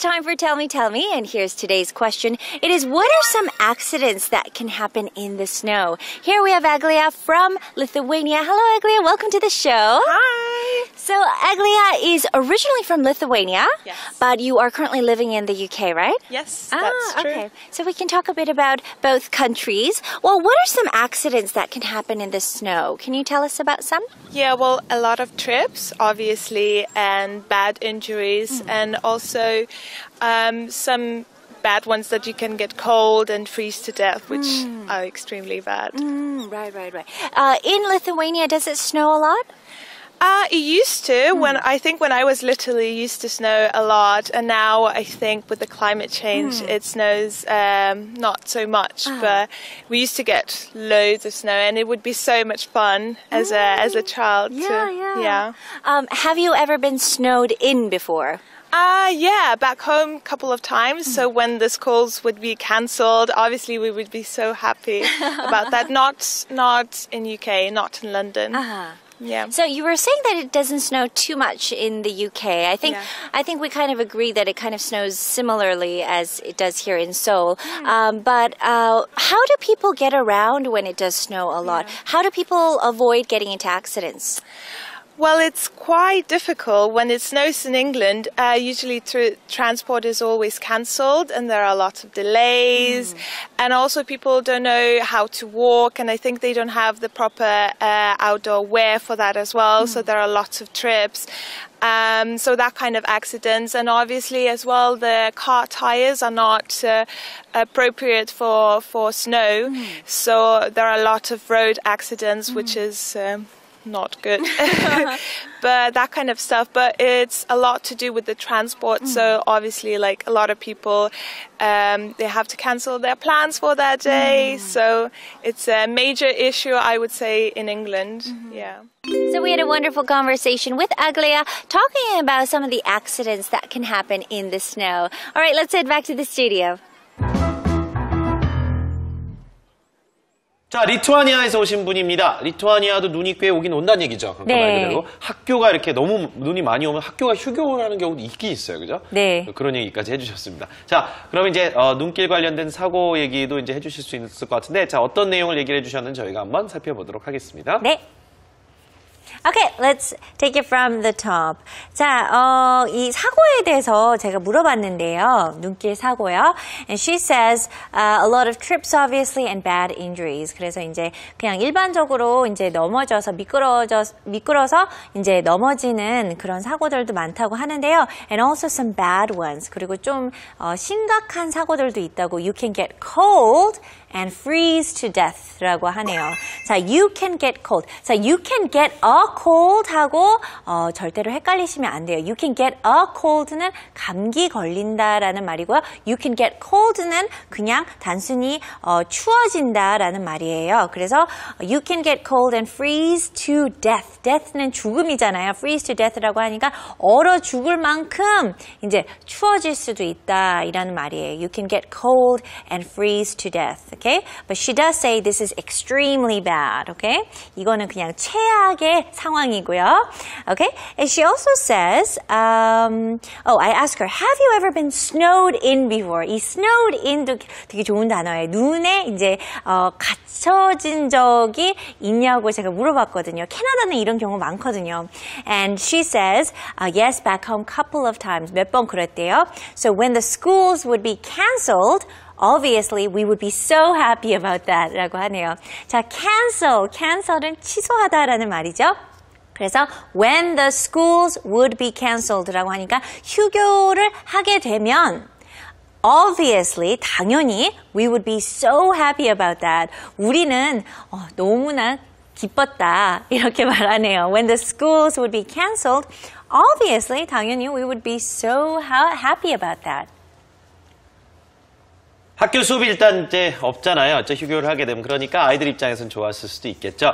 time for Tell Me, and here's today's question. It is, what are some accidents that can happen in the snow? Here we have Aglia from Lithuania. Hello, Aglia. Welcome to the show. Hi. So, Aglia is originally from Lithuania, yes, but you are currently living in the UK, right? Yes, that's true. Okay. So we can talk a bit about both countries. Well, what are some accidents that can happen in the snow? Can you tell us about some? Yeah, well, a lot of trips, obviously, and bad injuries, and also some bad ones that you can get cold and freeze to death, which are extremely bad. Right. In Lithuania, does it snow a lot? It used to. When I was little, it used to snow a lot, and now I think with the climate change, it snows not so much. But we used to get loads of snow, and it would be so much fun as a child. Yeah. Have you ever been snowed in before? Yeah, back home a couple of times. So when the schools would be cancelled, obviously we would be so happy about that. Not in UK, not in London. Yeah. So you were saying that it doesn't snow too much in the UK. I think we kind of agree that it kind of snows similarly as it does here in Seoul. But how do people get around when it does snow a lot? How do people avoid getting into accidents? Well, it's quite difficult. When it snows in England, usually transport is always cancelled and there are lots of delays. And also people don't know how to walk, and I think they don't have the proper outdoor wear for that as well. So there are lots of trips. So that kind of accidents. And obviously as well, the car tires are not appropriate for snow. So there are a lot of road accidents, which is not good. But that kind of stuff. But it's a lot to do with the transport. So obviously, like a lot of people, they have to cancel their plans for that day. So it's a major issue, I would say, in England. Yeah. So we had a wonderful conversation with Aglia talking about some of the accidents that can happen in the snow. All right, let's head back to the studio. 자, 리투아니아에서 오신 분입니다. 리투아니아도 눈이 꽤 오긴 온다는 얘기죠. 그러니까 말 그대로 학교가 이렇게 너무 눈이 많이 오면 학교가 휴교를 하는 경우도 있긴 있어요. 그죠? 네. 그런 얘기까지 해주셨습니다. 자, 그럼 이제 눈길 관련된 사고 얘기도 이제 해주실 수 있을 것 같은데, 자, 어떤 내용을 얘기를 해주셨는지 저희가 한번 살펴보도록 하겠습니다. 네. Okay, let's take it from the top. 자, 이 사고에 대해서 제가 물어봤는데요. 눈길 사고요. And she says a lot of trips obviously and bad injuries. 그래서 이제 그냥 일반적으로 이제 넘어져서 미끄러서 이제 넘어지는 그런 사고들도 많다고 하는데요. And also some bad ones. 그리고 좀 심각한 사고들도 있다고. You can get cold and freeze to death라고 하네요. 자, you can get cold. 자, you can get a cold 하고 절대로 헷갈리시면 안 돼요. You can get a cold는 감기 걸린다라는 말이고요. You can get cold는 그냥 단순히 추워진다라는 말이에요. 그래서 you can get cold and freeze to death. death는 죽음이잖아요. freeze to death라고 하니까 얼어 죽을 만큼 이제 추워질 수도 있다 이라는 말이에요. You can get cold and freeze to death. Okay? But she does say this is extremely bad. Okay? 이거는 그냥 최악의 상황이고요. Okay? And she also says, I asked her, have you ever been snowed in before? 이 snowed in도 되게 좋은 단어예요. 눈에 이제 갇혀진 적이 있냐고 제가 물어봤거든요. 캐나다는 이런 경우 많거든요. And she says, yes, back home couple of times. 몇 번 그랬대요. So when the schools would be canceled, obviously, we would be so happy about that 라고 하네요. 자, cancel은 취소하다라는 말이죠. 그래서 when the schools would be canceled 라고 하니까 휴교를 하게 되면 obviously, 당연히 we would be so happy about that. 우리는 너무나 기뻤다 이렇게 말하네요. When the schools would be canceled, obviously, 당연히 we would be so happy about that. 학교 수업이 일단 이제 없잖아요. 이제 휴교를 하게 되면. 그러니까 아이들 입장에서는 좋았을 수도 있겠죠.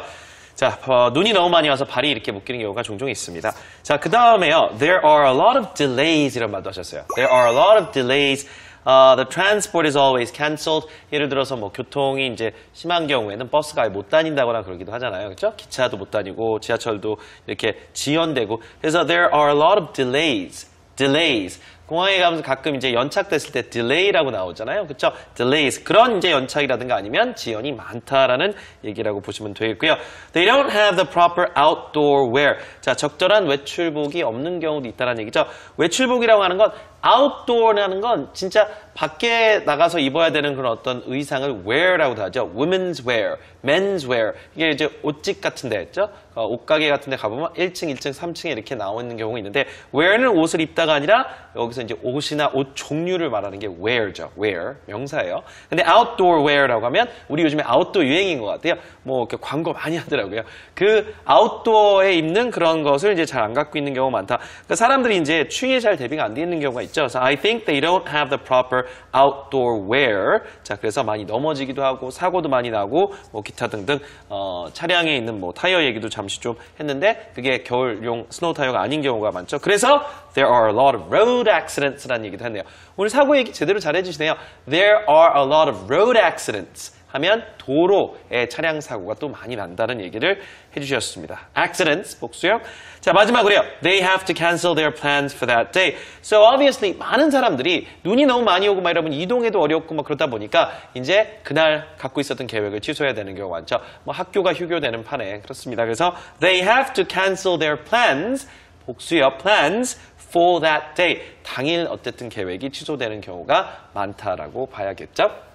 자, 눈이 너무 많이 와서 발이 이렇게 묶이는 경우가 종종 있습니다. 자, 그 다음에요. There are a lot of delays 이런 말도 하셨어요. There are a lot of delays. The transport is always cancelled. 예를 들어서 뭐 교통이 이제 심한 경우에는 버스가 아예 못 다닌다거나 그러기도 하잖아요. 그렇죠? 기차도 못 다니고 지하철도 이렇게 지연되고. 그래서 there are a lot of delays. 공항에 가면서 가끔 이제 연착됐을 때 delay라고 나오잖아요. 그렇죠? delays. 그런 이제 연착이라든가 아니면 지연이 많다라는 얘기라고 보시면 되겠고요. They don't have the proper outdoor wear. 자, 적절한 외출복이 없는 경우도 있다는 얘기죠. 외출복이라고 하는 건 outdoor라는 건 진짜 밖에 나가서 입어야 되는 그런 어떤 의상을 wear라고도 하죠. women's wear, men's wear. 이게 이제 옷집 같은 데 있죠. 옷가게 같은 데 가보면 1층, 2층, 3층에 이렇게 나와 있는 경우가 있는데 wear는 옷을 입다가 아니라 여기서 이제 옷이나 옷 종류를 말하는 게 wear죠. wear, 명사예요. 근데 outdoor wear라고 하면 우리 요즘에 아웃도어 유행인 것 같아요. 뭐 이렇게 광고 많이 하더라고요. 그 아웃도어에 입는 그런 것을 이제 잘 안 갖고 있는 경우가 많다. 그러니까 사람들이 이제 추위에 잘 대비가 안 돼 있는 경우가 있죠. 그래서 I think they don't have the proper outdoor wear. 자, 그래서 많이 넘어지기도 하고 사고도 많이 나고 뭐 기타 등등 차량에 있는 뭐 타이어 얘기도 잠시 좀 했는데 그게 겨울용 스노우 타이어가 아닌 경우가 많죠. 그래서 there are a lot of road accidents라는 얘기도 했네요. 오늘 사고 얘기 제대로 잘 해주시네요. There are a lot of road accidents. 하면 도로에 차량 사고가 또 많이 난다는 얘기를 해주셨습니다. accidents, 복수요. 자, 마지막으로요. They have to cancel their plans for that day. So obviously 많은 사람들이 눈이 너무 많이 오고 막 이러면 이동해도 어렵고 막 그러다 보니까 이제 그날 갖고 있었던 계획을 취소해야 되는 경우가 많죠. 뭐 학교가 휴교되는 판에 그렇습니다. 그래서 they have to cancel their plans, 복수요. plans for that day. 당일 어쨌든 계획이 취소되는 경우가 많다라고 봐야겠죠.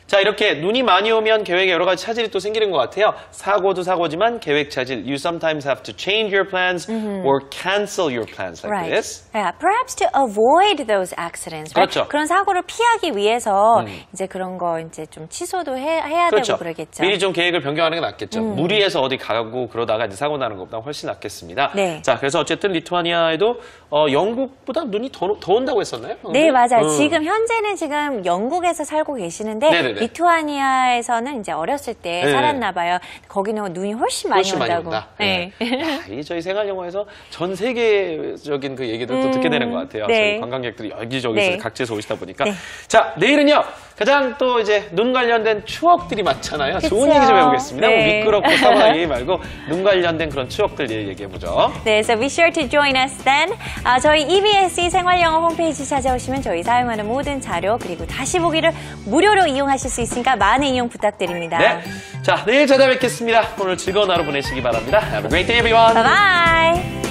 자, 이렇게 눈이 많이 오면 계획에 여러 가지 차질이 또 생기는 것 같아요. 사고도 사고지만 계획 차질. You sometimes have to change your plans or cancel your plans like Right. this. Yeah, perhaps to avoid those accidents. Right? 그렇죠. 그런 사고를 피하기 위해서 이제 그런 거 이제 좀 취소도 해야 그렇죠. 되고 그러겠죠. 미리 좀 계획을 변경하는 게 낫겠죠. 무리해서 어디 가고 그러다가 이제 사고 나는 것보다 훨씬 낫겠습니다. 네. 자, 그래서 어쨌든 리투아니아에도 영국보다 눈이 더 온다고 했었나요? 네, 맞아요. 지금 현재는 지금 영국에서 살고 계시는데 네네네. 리투아니아에서는 이제 어렸을 때 네. 살았나 봐요. 거기는 눈이 훨씬 많이 훨씬 많이 온다고. 온다. 네. 야, 이 저희 생활 영화에서 전 세계적인 그 얘기들 또 듣게 되는 것 같아요. 네. 저희 관광객들이 여기저기서 네. 각지에서 오시다 보니까. 네. 자, 내일은요. 가장 또 이제 눈 관련된 추억들이 많잖아요. 그쵸. 좋은 얘기 좀 해보겠습니다. 네. 뭐 미끄럽고 사고나 얘기 말고 눈 관련된 그런 추억들 얘기해보죠. 네, so be sure to join us then. 저희 EBS 생활영어 홈페이지 찾아오시면 저희 사용하는 모든 자료 그리고 다시 보기를 무료로 이용하실 수 있으니까 많은 이용 부탁드립니다. 네. 자, 내일 찾아뵙겠습니다. 오늘 즐거운 하루 보내시기 바랍니다. Have a great day, everyone. Bye bye.